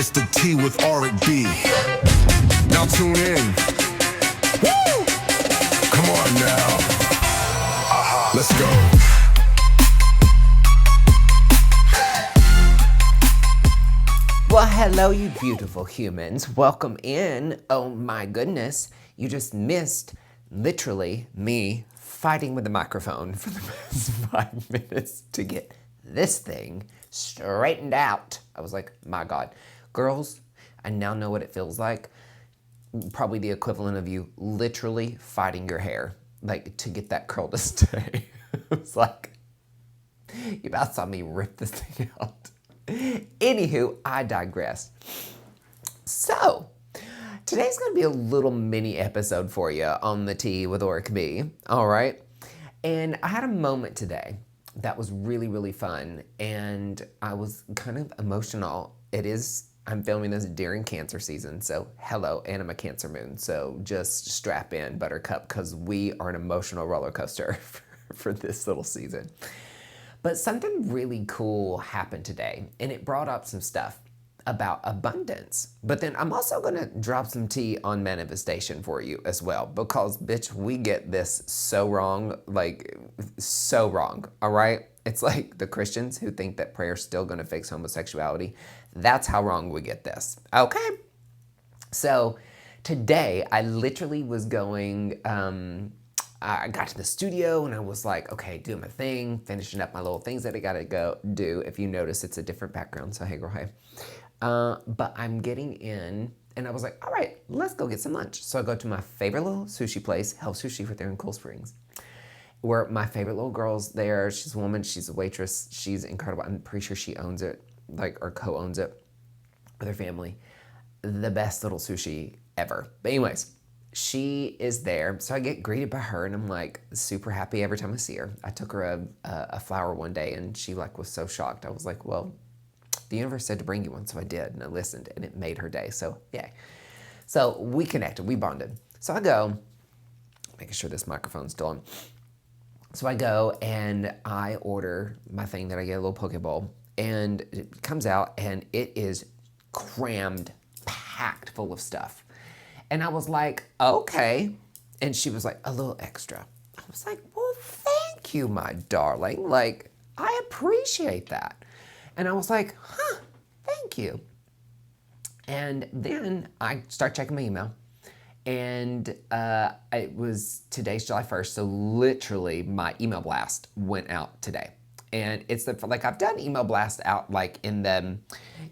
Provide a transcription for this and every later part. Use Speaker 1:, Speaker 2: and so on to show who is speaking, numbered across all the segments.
Speaker 1: It's the T with Auric B. Now tune in. Woo! Come on now. Let's go.
Speaker 2: Well, hello, you beautiful humans. Welcome in. Oh my goodness, you just missed literally me fighting with the microphone for the past 5 minutes to get this thing straightened out. I was like, my God. Girls, I now know what it feels like. Probably the equivalent of you literally fighting your hair, like to get that curl to stay. It's like, you about saw me rip this thing out. Anywho, I digress. So, today's going to be a little mini episode for you on the Tea with Auric B. All right. And I had a moment today that was really, really fun. And I was kind of emotional. I'm filming this during Cancer season. So, hello, and I'm a Cancer moon. So, just strap in, Buttercup, because we are an emotional roller coaster for this little season. But something really cool happened today, and it brought up some stuff about abundance. But then I'm also gonna drop some tea on manifestation for you as well, because bitch, we get this so wrong, like so wrong, all right? It's like the Christians who think that prayer's still gonna fix homosexuality. That's how wrong we get this, okay? So today I literally was going, I got to the studio and I was like, okay, doing my thing, finishing up my little things that I gotta go do. If you notice, it's a different background, so hey girl, hey. But I'm getting in and I was like, all right, let's go get some lunch. So I go to my favorite little sushi place, Hell Sushi right there in Cool Springs, where my favorite little girl's there. She's a woman, she's a waitress, she's incredible. I'm pretty sure she owns it, like, or co-owns it with her family. The best little sushi ever. But anyways, she is there, so I get greeted by her, and I'm like super happy every time I see her. I took her a flower one day, and she like was so shocked. I was like, well, the universe said to bring you one, so I did, and I listened, and it made her day. So yay. So we connected, we bonded. So I go, making sure this microphone's still on. So I go and I order my thing that I get, a little poke bowl, and it comes out, and it is crammed, packed full of stuff. And I was like, okay. And she was like, a little extra. I was like, well, thank you, my darling. Like, I appreciate that. And I was like, huh, thank you. And then I start checking my email. And it was today's July 1st. So literally my email blast went out today. And it's like I've done email blasts out like in the,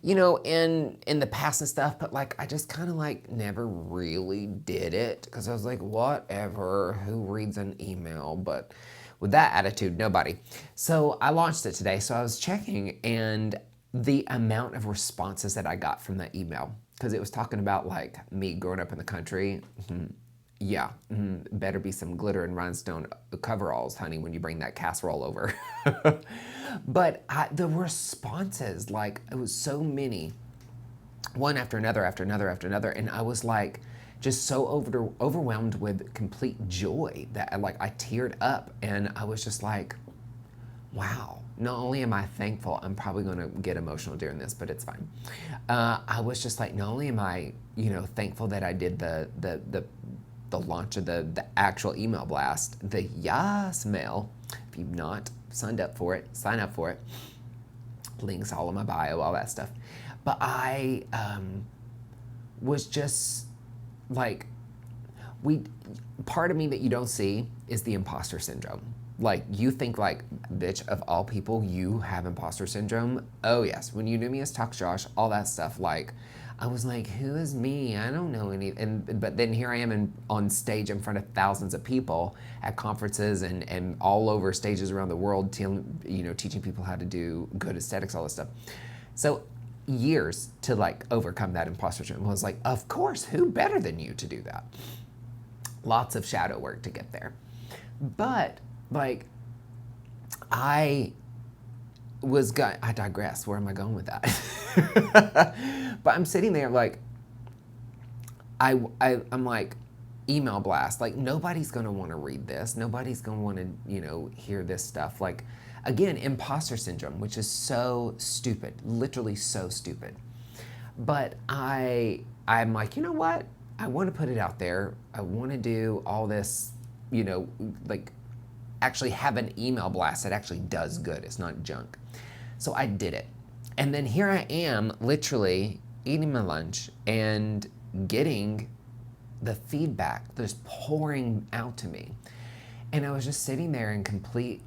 Speaker 2: in the past and stuff, but like I just kind of like never really did it because I was like, whatever, who reads an email? But with that attitude, nobody. So I launched it today. So I was checking, and the amount of responses that I got from that email, because it was talking about like me growing up in the country. Yeah, better be some glitter and rhinestone coveralls, honey, when you bring that casserole over. But the responses, like, it was so many, one after another, after another, after another, and I was like, just so overwhelmed with complete joy that I teared up, and I was just like, wow. Not only am I thankful, I'm probably gonna get emotional during this, but it's fine. I was just like, not only am I, thankful that I did the launch of the actual email blast, the Yas mail. If you've not signed up for it, sign up for it. Links all in my bio, all that stuff. But I was just like, part of me that you don't see is the imposter syndrome. Like, you think like, bitch, of all people, you have imposter syndrome? Oh yes, when you knew me as Talk Josh, all that stuff, like, I was like, who is me? I don't know any. But then here I am on stage in front of thousands of people at conferences and all over stages around the world, teaching people how to do good aesthetics, all this stuff. So years to like overcome that imposter syndrome. I was like, of course, who better than you to do that? Lots of shadow work to get there. But like, I digress. Where am I going with that? But I'm sitting there like, I'm like, email blast. Like, nobody's going to want to read this. Nobody's going to want to, hear this stuff. Like, again, imposter syndrome, which is so stupid, literally so stupid. But I'm like, you know what? I want to put it out there. I want to do all this, like actually have an email blast that actually does good. It's not junk. So I did it. And then here I am, literally eating my lunch and getting the feedback just pouring out to me. And I was just sitting there in complete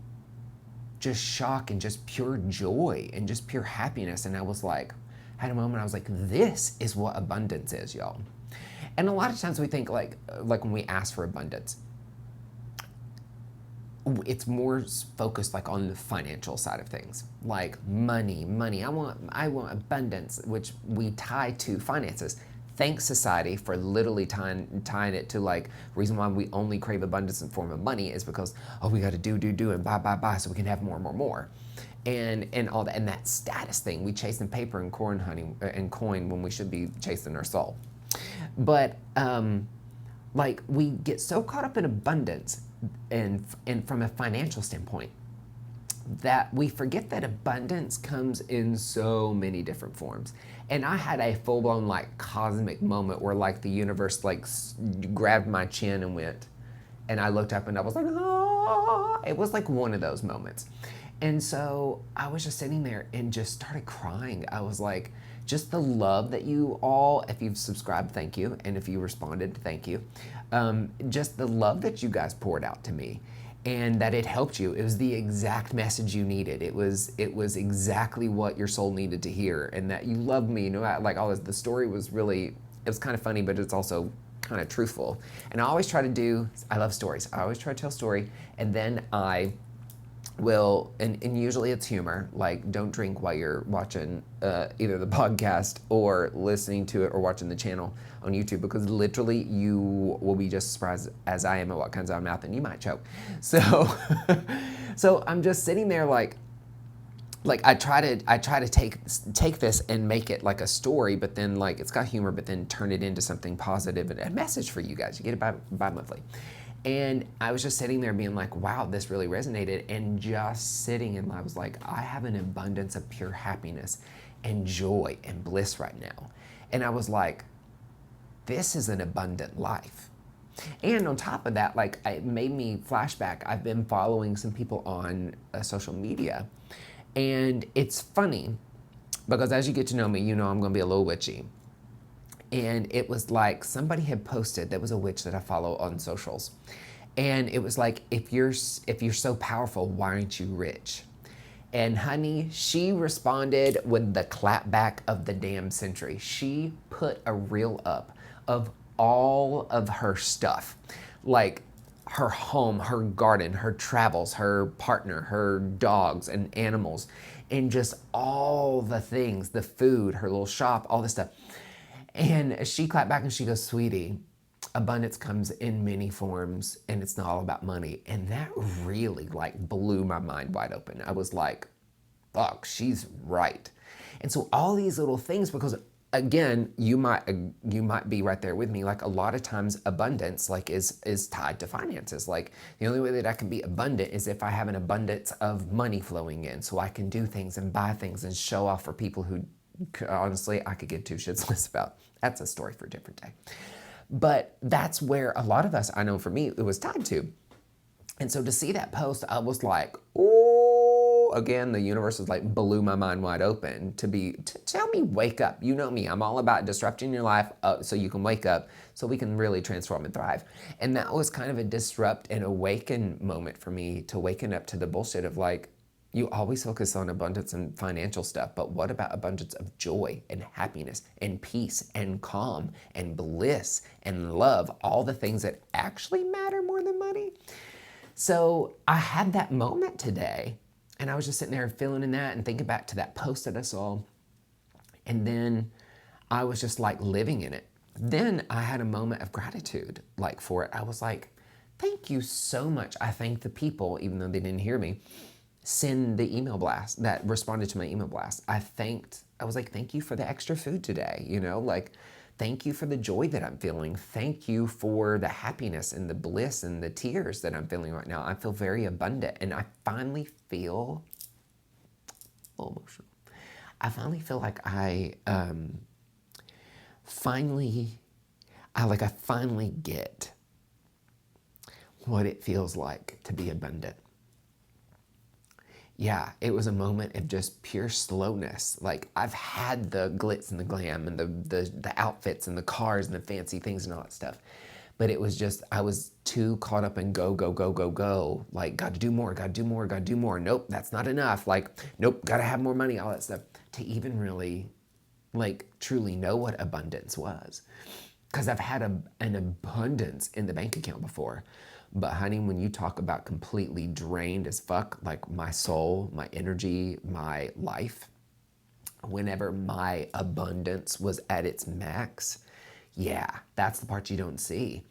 Speaker 2: just shock and just pure joy and just pure happiness. And I was like, had a moment, I was like, this is what abundance is, y'all. And a lot of times we think like when we ask for abundance, it's more focused like on the financial side of things, like money. I want abundance, which we tie to finances. Thanks society for literally tying it to like reason why we only crave abundance in form of money is because we got to do and buy so we can have more, and all that, and that status thing we chasing paper and corn honey and coin when we should be chasing our soul. But like we get so caught up in abundance and from a financial standpoint that we forget that abundance comes in so many different forms. And I had a full-blown like cosmic moment where like the universe like grabbed my chin and went, and I looked up and I was like, ah. It was like one of those moments. And so I was just sitting there and just started crying. I was like, just the love that you all, if you've subscribed, thank you. And if you responded, thank you. Just the love that you guys poured out to me and that it helped you. It was the exact message you needed. It was exactly what your soul needed to hear, and that you loved me. Like all this, the story was really, it was kind of funny, but it's also kind of truthful. And I always try to do, I love stories. I always try to tell a story, and then I will, and usually it's humor, like don't drink while you're watching either the podcast or listening to it or watching the channel on YouTube, because literally you will be just surprised as I am at what comes out of my mouth, and you might choke. So, so I'm just sitting there like I try to take this and make it like a story, but then like it's got humor, but then turn it into something positive and a message for you guys. You get it bi-monthly. And I was just sitting there being like, wow, this really resonated. And just sitting, and I was like, I have an abundance of pure happiness and joy and bliss right now. And I was like, this is an abundant life. And on top of that, like it made me flashback. I've been following some people on social media. And it's funny because as you get to know me, you know I'm going to be a little witchy. And it was like somebody had posted, that was a witch that I follow on socials. And it was like, if you're so powerful, why aren't you rich? And honey, she responded with the clapback of the damn century. She put a reel up of all of her stuff, like her home, her garden, her travels, her partner, her dogs and animals, and just all the things, the food, her little shop, all this stuff. And she clapped back and she goes, sweetie, abundance comes in many forms and it's not all about money. And that really like blew my mind wide open. I was like, fuck, she's right. And so all these little things, because again, you might be right there with me. Like a lot of times abundance like is tied to finances. Like the only way that I can be abundant is if I have an abundance of money flowing in, so I can do things and buy things and show off for people who honestly I could give two shits less about. That's a story for a different day. But that's where a lot of us, I know for me, it was tied to. And so to see that post, I was like, oh, again, the universe was like blew my mind wide open to tell me, wake up. You know me, I'm all about disrupting your life so you can wake up, so we can really transform and thrive. And that was kind of a disrupt and awaken moment for me, to waken up to the bullshit of like, you always focus on abundance and financial stuff, but what about abundance of joy and happiness and peace and calm and bliss and love, all the things that actually matter more than money? So I had that moment today, and I was just sitting there feeling in that and thinking back to that post that I saw, and then I was just like living in it. Then I had a moment of gratitude like for it. I was like, thank you so much. I thanked the people, even though they didn't hear me, send the email blast that responded to my email blast. I was like, thank you for the extra food today, like thank you for the joy that I'm feeling. Thank you for the happiness and the bliss and the tears that I'm feeling right now. I feel very abundant, and I finally feel a little emotional. I finally feel like I finally, I finally get what it feels like to be abundant. Yeah, it was a moment of just pure slowness. Like, I've had the glitz and the glam and the outfits and the cars and the fancy things and all that stuff. But it was just, I was too caught up in go, go, go, go, go. Like, got to do more, got to do more, got to do more. Nope, that's not enough. Like, nope, got to have more money, all that stuff. To even really, like, truly know what abundance was. Because I've had an abundance in the bank account before. But honey, when you talk about completely drained as fuck, like my soul, my energy, my life, whenever my abundance was at its max, yeah, that's the part you don't see.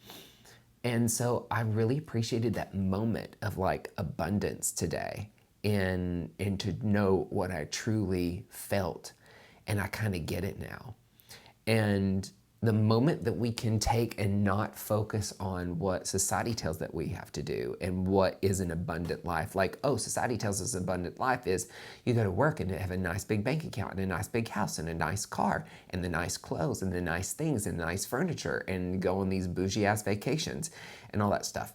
Speaker 2: And so I really appreciated that moment of like abundance today and to know what I truly felt. And I kind of get it now. And the moment that we can take and not focus on what society tells that we have to do and what is an abundant life. Like, oh, society tells us abundant life is you go to work and have a nice big bank account and a nice big house and a nice car and the nice clothes and the nice things and the nice furniture and go on these bougie ass vacations and all that stuff.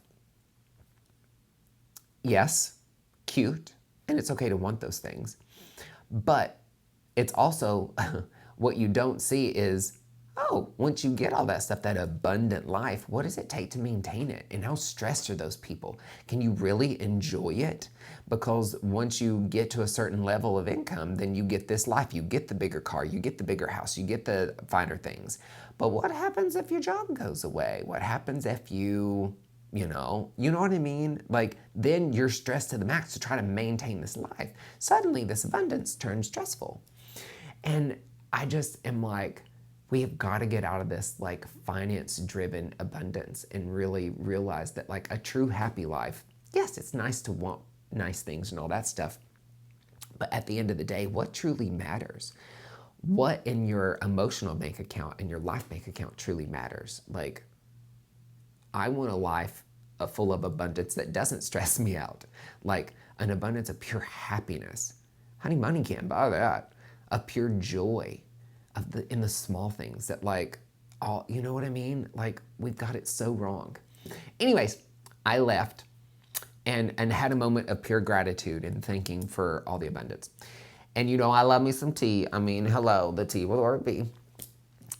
Speaker 2: Yes, cute, and it's okay to want those things. But it's also what you don't see is, oh, once you get all that stuff, that abundant life, what does it take to maintain it? And how stressed are those people? Can you really enjoy it? Because once you get to a certain level of income, then you get this life. You get the bigger car, you get the bigger house, you get the finer things. But what happens if your job goes away? What happens if you know what I mean? Like, then you're stressed to the max to try to maintain this life. Suddenly, this abundance turns stressful. And I just am like, we have got to get out of this like finance-driven abundance and really realize that like a true happy life, yes, it's nice to want nice things and all that stuff. But at the end of the day, what truly matters? What in your emotional bank account and your life bank account truly matters? Like, I want a life full of abundance that doesn't stress me out. Like an abundance of pure happiness. Honey, money can't buy that. A pure joy in the small things that like, all, you know what I mean? Like, we've got it so wrong. Anyways, I left and had a moment of pure gratitude and thanking for all the abundance. And I love me some tea. I mean, hello, the tea will be.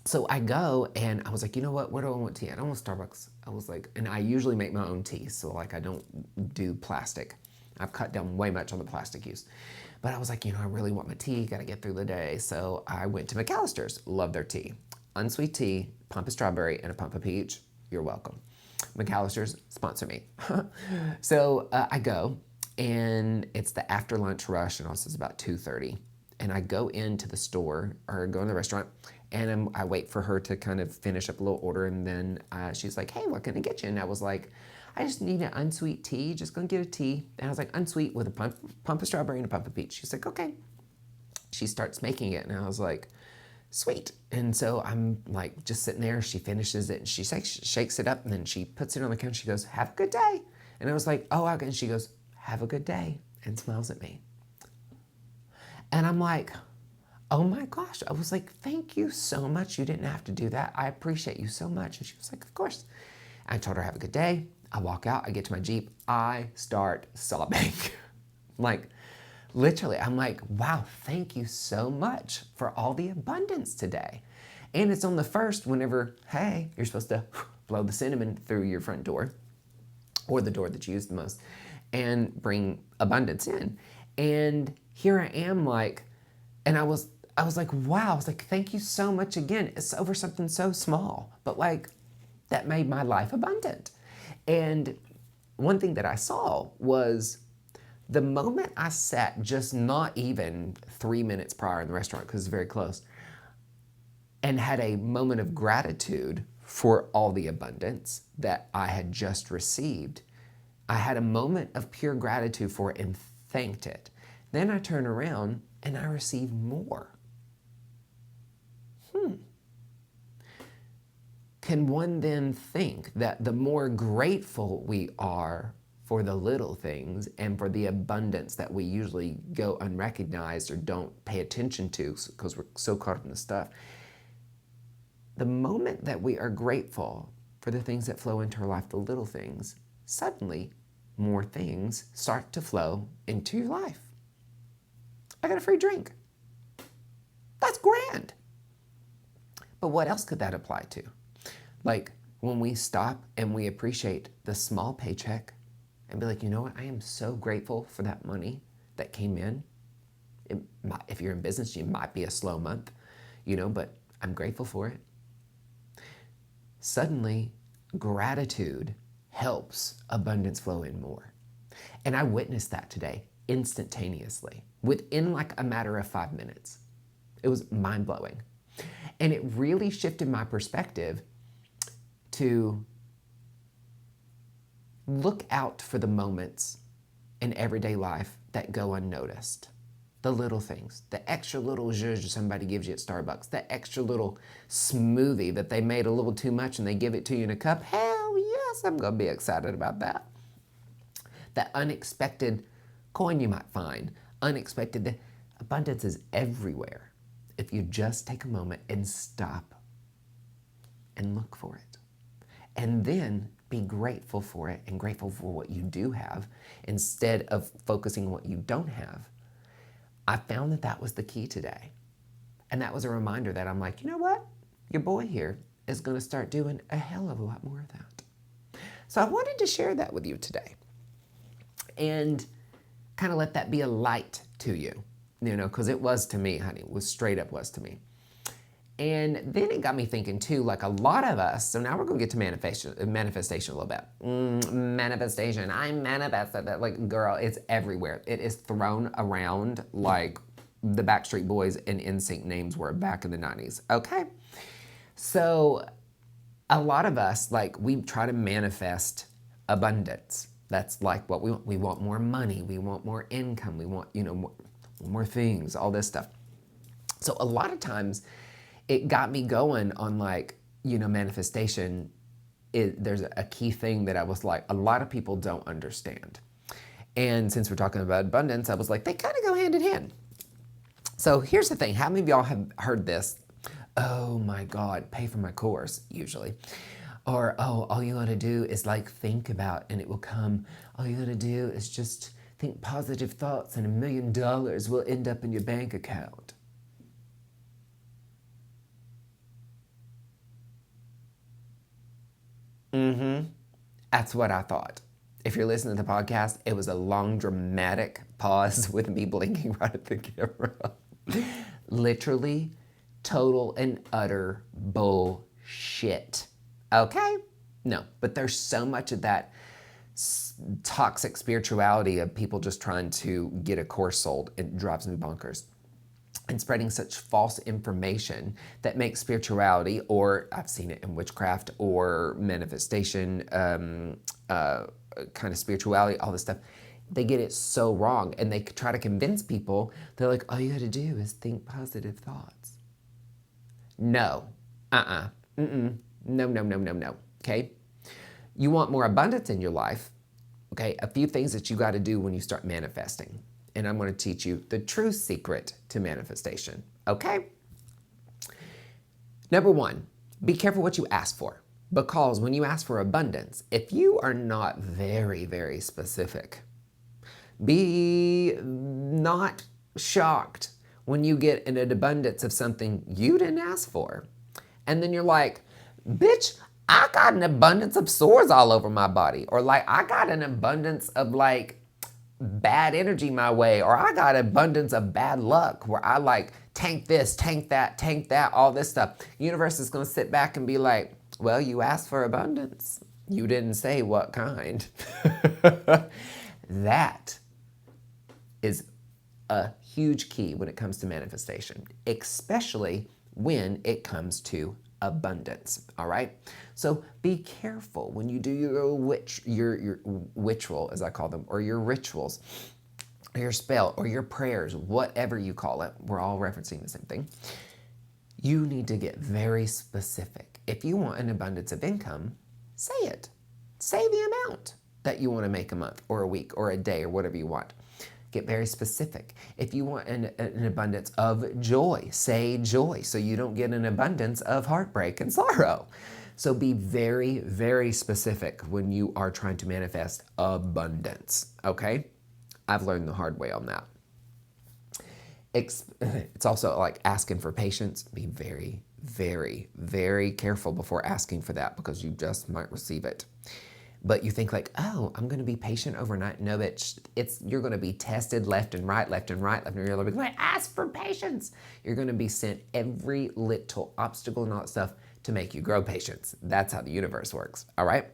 Speaker 2: So I go and I was like, you know what? Where do I want tea? I don't want Starbucks. I was like, and I usually make my own tea. So like, I don't do plastic. I've cut down way much on the plastic use. But I was like, I really want my tea. Got to get through the day. So I went to McAllister's. Love their tea. Unsweet tea, pump of strawberry, and a pump of peach. You're welcome. McAllister's, sponsor me. So I go, and it's the after lunch rush, and also it's about 2:30. And I go into the store, or go in the restaurant, and I wait for her to kind of finish up a little order, and then she's like, hey, what can I get you? And I was like, I just need an unsweet tea, just gonna get a tea. And I was like, unsweet with a pump of strawberry and a pump of peach. She's like, okay. She starts making it, and I was like, sweet. And so I'm like just sitting there, she finishes it, and she shakes it up, and then she puts it on the counter, she goes, have a good day. And I was like, oh, okay. And she goes, have a good day, and smiles at me. And I'm like, oh my gosh. I was like, thank you so much. You didn't have to do that. I appreciate you so much. And she was like, of course. I told her, have a good day. I walk out, I get to my Jeep, I start sobbing. Like, literally, I'm like, wow, thank you so much for all the abundance today. And it's on the first whenever, hey, you're supposed to blow the cinnamon through your front door, or the door that you use the most, and bring abundance in. And here I am, like, and I was like, wow. I was like, thank you so much again. It's over something so small, but like, that made my life abundant. And one thing that I saw was the moment I sat just not even 3 minutes prior in the restaurant, because it's very close, and had a moment of gratitude for all the abundance that I had just received. I had a moment of pure gratitude for it and thanked it. Then I turned around and I received more. Can one then think that the more grateful we are for the little things and for the abundance that we usually go unrecognized or don't pay attention to because we're so caught up in the stuff, the moment that we are grateful for the things that flow into our life, the little things, suddenly more things start to flow into your life. I got a free drink. That's grand. But what else could that apply to? Like when we stop and we appreciate the small paycheck and be like, you know what? I am so grateful for that money that came in. If you're in business, you might be a slow month, but I'm grateful for it. Suddenly, gratitude helps abundance flow in more. And I witnessed that today instantaneously, within like a matter of 5 minutes. It was mind-blowing. And it really shifted my perspective to look out for the moments in everyday life that go unnoticed. The little things, the extra little zhuzh somebody gives you at Starbucks, the extra little smoothie that they made a little too much and they give it to you in a cup. Hell yes, I'm going to be excited about that. That unexpected coin you might find, unexpected abundance is everywhere. If you just take a moment and stop and look for it. And then be grateful for it and grateful for what you do have instead of focusing on what you don't have. I found that was the key today. And that was a reminder that I'm like, you know what? Your boy here is going to start doing a hell of a lot more of that. So I wanted to share that with you today and kind of let that be a light to you, because it was to me, honey. It was straight up was to me. And then it got me thinking too, like a lot of us, so now we're going to get to manifestation a little bit. Manifestation, I manifested that. Like, girl, it's everywhere. It is thrown around like the Backstreet Boys and NSYNC names were back in the 90s, okay? So a lot of us, like, we try to manifest abundance. That's like what we want. We want more money. We want more income. We want, more things, all this stuff. So a lot of times, it got me going on manifestation. There's a key thing that I was like, a lot of people don't understand. And since we're talking about abundance, I was like, they kind of go hand in hand. So here's the thing. How many of y'all have heard this? Oh my God, pay for my course, usually. Or, oh, all you gotta do is think about and it will come. All you gotta do is just think positive thoughts and $1 million will end up in your bank account. That's what I thought. If you're listening to the podcast, it was a long, dramatic pause with me blinking right at the camera. Literally, total and utter bullshit. Okay? No, but there's so much of that toxic spirituality of people just trying to get a course sold. It drives me bonkers. And spreading such false information that makes spirituality, or I've seen it in witchcraft or manifestation, kind of spirituality, all this stuff, they get it so wrong. And they try to convince people, they're like, all you got to do is think positive thoughts. No. No. Okay? You want more abundance in your life, okay? A few things that you got to do when you start manifesting. And I'm going to teach you the true secret to manifestation, okay? Number one, be careful what you ask for. Because when you ask for abundance, if you are not very, very specific, be not shocked when you get an abundance of something you didn't ask for. And then you're like, bitch, I got an abundance of sores all over my body. Or I got an abundance of bad energy my way, or I got abundance of bad luck where I tank this, tank that, all this stuff. Universe is going to sit back and be like, well, you asked for abundance. You didn't say what kind. That is a huge key when it comes to manifestation, especially when it comes to abundance, all right? So be careful when you do your ritual, as I call them, or your rituals, or your spell, or your prayers, whatever you call it. We're all referencing the same thing. You need to get very specific. If you want an abundance of income, say it. Say the amount that you want to make a month, or a week, or a day, or whatever you want. get very specific. If you want an abundance of joy, say joy, so you don't get an abundance of heartbreak and sorrow. So be very, very specific when you are trying to manifest abundance, okay? I've learned the hard way on that. It's also like asking for patience. Be very, very, very careful before asking for that, because you just might receive it. But you think like, oh, I'm going to be patient overnight. No, bitch, you're going to be tested left and right, left and right, left and right. You're like, ask for patience. You're going to be sent every little obstacle and all that stuff to make you grow patience. That's how the universe works, all right?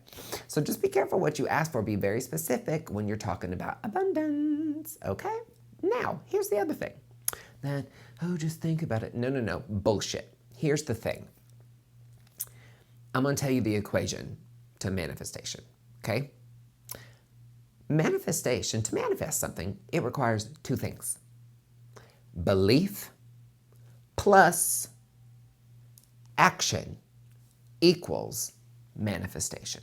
Speaker 2: So just be careful what you ask for. Be very specific when you're talking about abundance, okay? Now, here's the other thing. That, oh, just think about it. No, bullshit. Here's the thing. I'm going to tell you the equation to manifestation, okay? Manifestation, to manifest something, it requires two things. Belief plus action equals manifestation.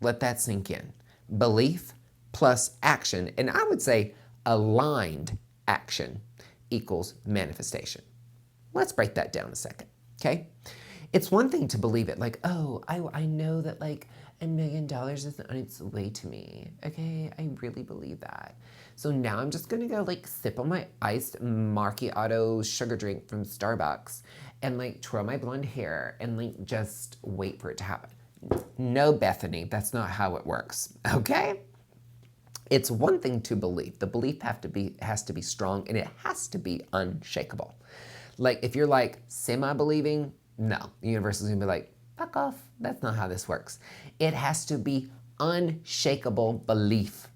Speaker 2: Let that sink in. Belief plus action, and I would say aligned action equals manifestation. Let's break that down a second, okay? It's one thing to believe it, like, oh, I know that like $1 million is on its way to me, okay? I really believe that. So now I'm just gonna go like sip on my iced macchiato sugar drink from Starbucks and like twirl my blonde hair and like just wait for it to happen. No, Bethany, that's not how it works, okay? It's one thing to believe. The belief has to be strong, and it has to be unshakable. Like if you're like semi-believing, no, the universe is gonna be like, fuck off. That's not how this works. It has to be unshakable belief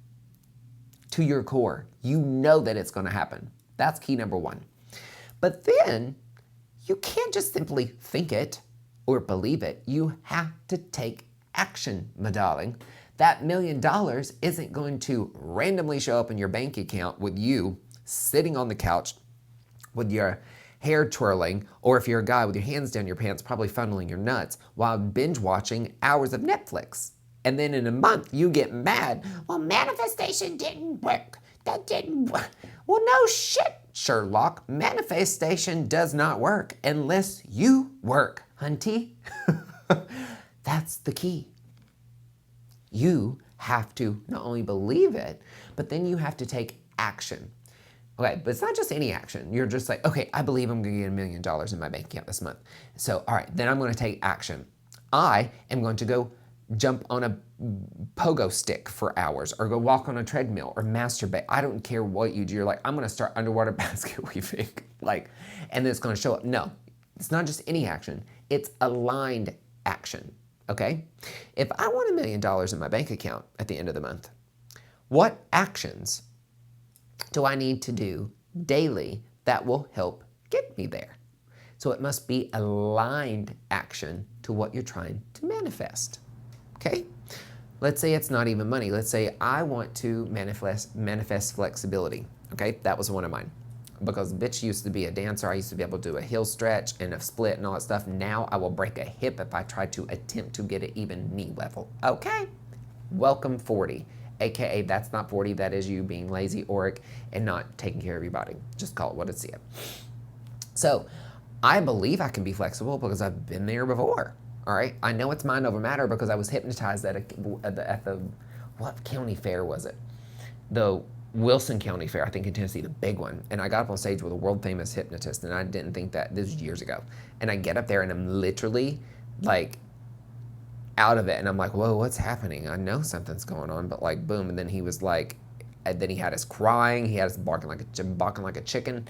Speaker 2: to your core. You know that it's gonna happen. That's key number one. But then you can't just simply think it or believe it. You have to take action, my darling. That $1 million isn't going to randomly show up in your bank account with you sitting on the couch with your hair twirling, or if you're a guy with your hands down your pants, probably funneling your nuts while binge watching hours of Netflix. And then in a month, you get mad. Well, manifestation didn't work. That didn't work. Well, no shit, Sherlock. Manifestation does not work unless you work, hunty. That's the key. You have to not only believe it, but then you have to take action. Okay, but it's not just any action. You're just like, okay, I believe I'm gonna get $1 million in my bank account this month. So, all right, then I'm gonna take action. I am going to go jump on a pogo stick for hours, or go walk on a treadmill, or masturbate. I don't care what you do. You're like, I'm gonna start underwater basket weaving, like, and then it's gonna show up. No, it's not just any action. It's aligned action. Okay? If I want $1 million in my bank account at the end of the month, what actions do I need to do daily that will help get me there? So it must be aligned action to what you're trying to manifest. Okay? Let's say it's not even money. Let's say I want to manifest flexibility. Okay? That was one of mine. Because bitch used to be a dancer. I used to be able to do a heel stretch and a split and all that stuff. Now I will break a hip if I try to attempt to get it even knee level. Okay? Welcome 40. AKA that's not 40, that is you being lazy, Auric, and not taking care of your body. Just call it what it's. So I believe I can be flexible because I've been there before. All right? I know it's mind over matter because I was hypnotized at the what county fair was it? The Wilson County Fair, I think in Tennessee, the big one. And I got up on stage with a world famous hypnotist, and I didn't think that, this was years ago. And I get up there and I'm literally like out of it. And I'm like, whoa, what's happening? I know something's going on, but like boom. And then he was like, and then he had us crying. He had us barking like a chicken.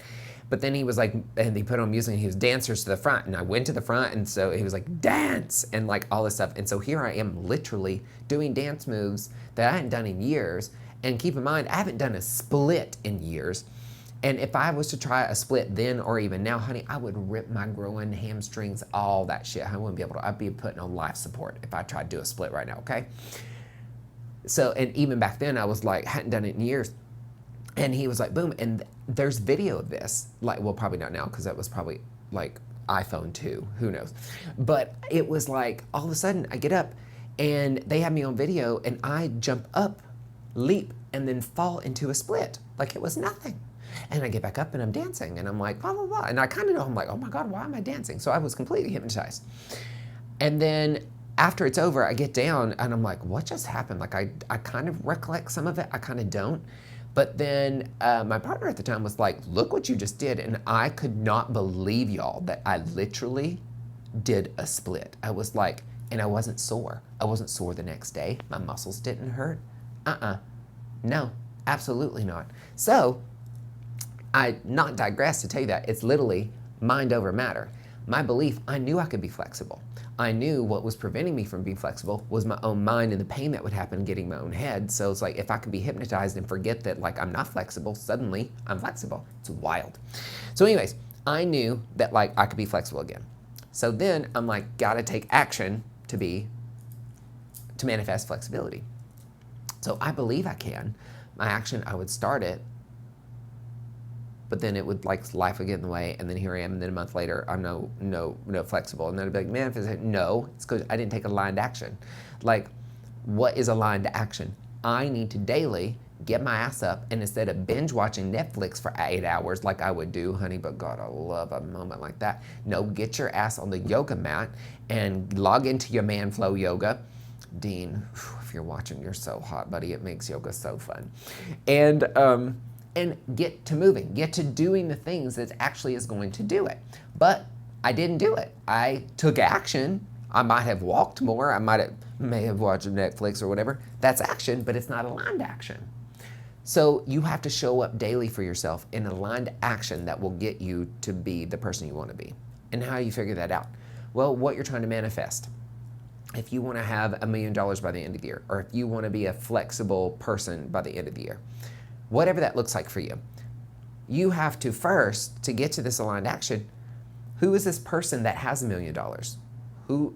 Speaker 2: But then he was like, and he put on music and he was dancers to the front. And I went to the front, and so he was like, dance, and like all this stuff. And so here I am literally doing dance moves that I hadn't done in years. And keep in mind, I haven't done a split in years. And if I was to try a split then or even now, honey, I would rip my groin, hamstrings, all that shit. I wouldn't be able to, I'd be putting on life support if I tried to do a split right now, okay? So, and even back then I was like, hadn't done it in years. And he was like, boom, and there's video of this. Like, well, probably not now because that was probably like iPhone 2, who knows? But it was like, all of a sudden I get up and they have me on video and I jump up leap and then fall into a split like it was nothing. And I get back up and I'm dancing and I'm like, blah, blah, blah. And I kind of know, I'm like, oh my God, why am I dancing? So I was completely hypnotized. And then after it's over, I get down and I'm like, what just happened? Like I kind of recollect some of it. I kind of don't. But then my partner at the time was like, look what you just did. And I could not believe, y'all, that I literally did a split. I was like, and I wasn't sore. I wasn't sore the next day. My muscles didn't hurt. No, absolutely not. So I not digress to tell you that it's literally mind over matter. My belief, I knew I could be flexible. I knew what was preventing me from being flexible was my own mind and the pain that would happen getting my own head. So it's like, if I could be hypnotized and forget that like I'm not flexible, suddenly I'm flexible. It's wild. So anyways, I knew that like I could be flexible again. So then I'm like, gotta take action to manifest flexibility. So I believe I can. My action, I would start it, but then it would like life would get in the way, and then here I am, and then a month later, I'm no flexible. And then I'd be like, manifest, no, it's because I didn't take aligned action. Like, what is aligned action? I need to daily get my ass up, and instead of binge watching Netflix for 8 hours like I would do, honey, but God, I love a moment like that. No, get your ass on the yoga mat and log into your man flow yoga. Dean, if you're watching, you're so hot, buddy. It makes yoga so fun. And get to moving, get to doing the things that actually is going to do it. But I didn't do it. I took action. I might have walked more. I may have watched Netflix or whatever. That's action, but it's not aligned action. So you have to show up daily for yourself in aligned action that will get you to be the person you want to be. And how do you figure that out? Well, what you're trying to manifest. If you want to have $1 million by the end of the year, or if you want to be a flexible person by the end of the year, whatever that looks like for you, you have to first, to get to this aligned action, who is this person that has $1 million?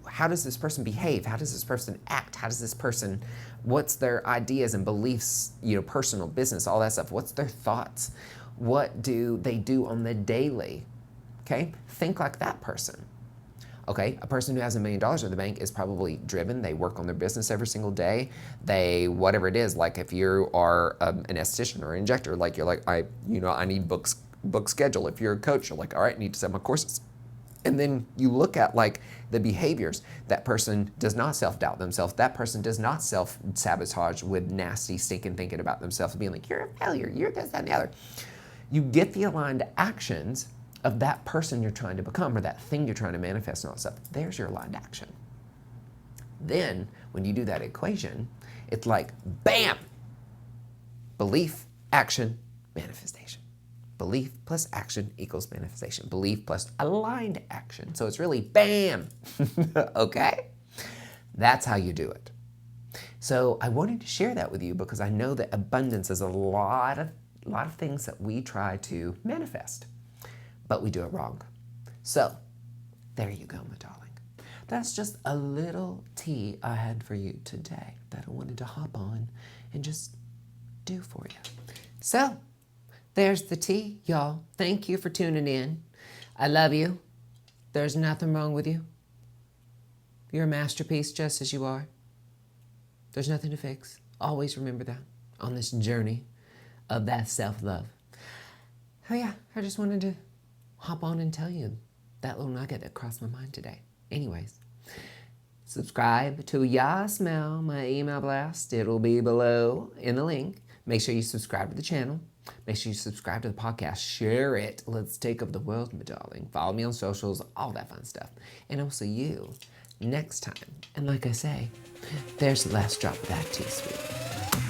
Speaker 2: How does this person behave? How does this person act? How does this person, what's their ideas and beliefs, personal, business, all that stuff? What's their thoughts? What do they do on the daily? Okay, think like that person. Okay, a person who has $1 million in the bank is probably driven. They work on their business every single day. They, whatever it is, like if you are an esthetician or an injector, like you're like, I need book schedule. If you're a coach, you're like, all right, I need to sell my courses. And then you look at like the behaviors. That person does not self-doubt themselves. That person does not self-sabotage with nasty, stinking thinking about themselves, being like, you're a failure, you're this, that, and the other. You get the aligned actions of that person you're trying to become or that thing you're trying to manifest and all that stuff. There's your aligned action. Then, when you do that equation, it's like, bam! Belief, action, manifestation. Belief plus action equals manifestation. Belief plus aligned action. So it's really bam! Okay? That's how you do it. So I wanted to share that with you because I know that abundance is a lot of things that we try to manifest, but we do it wrong. So there you go, my darling. That's just a little tea I had for you today that I wanted to hop on and just do for you. So there's the tea, y'all. Thank you for tuning in. I love you. There's nothing wrong with you. You're a masterpiece just as you are. There's nothing to fix. Always remember that on this journey of that self-love. Oh yeah, I just wanted to hop on and tell you that little nugget that crossed my mind today. Anyways, subscribe to Ya Smell, my email blast. It'll be below in the link. Make sure you subscribe to the channel. Make sure you subscribe to the podcast. Share it. Let's take over the world, my darling. Follow me on socials, all that fun stuff. And I'll see you next time. And like I say, there's the last drop of that tea, sweet.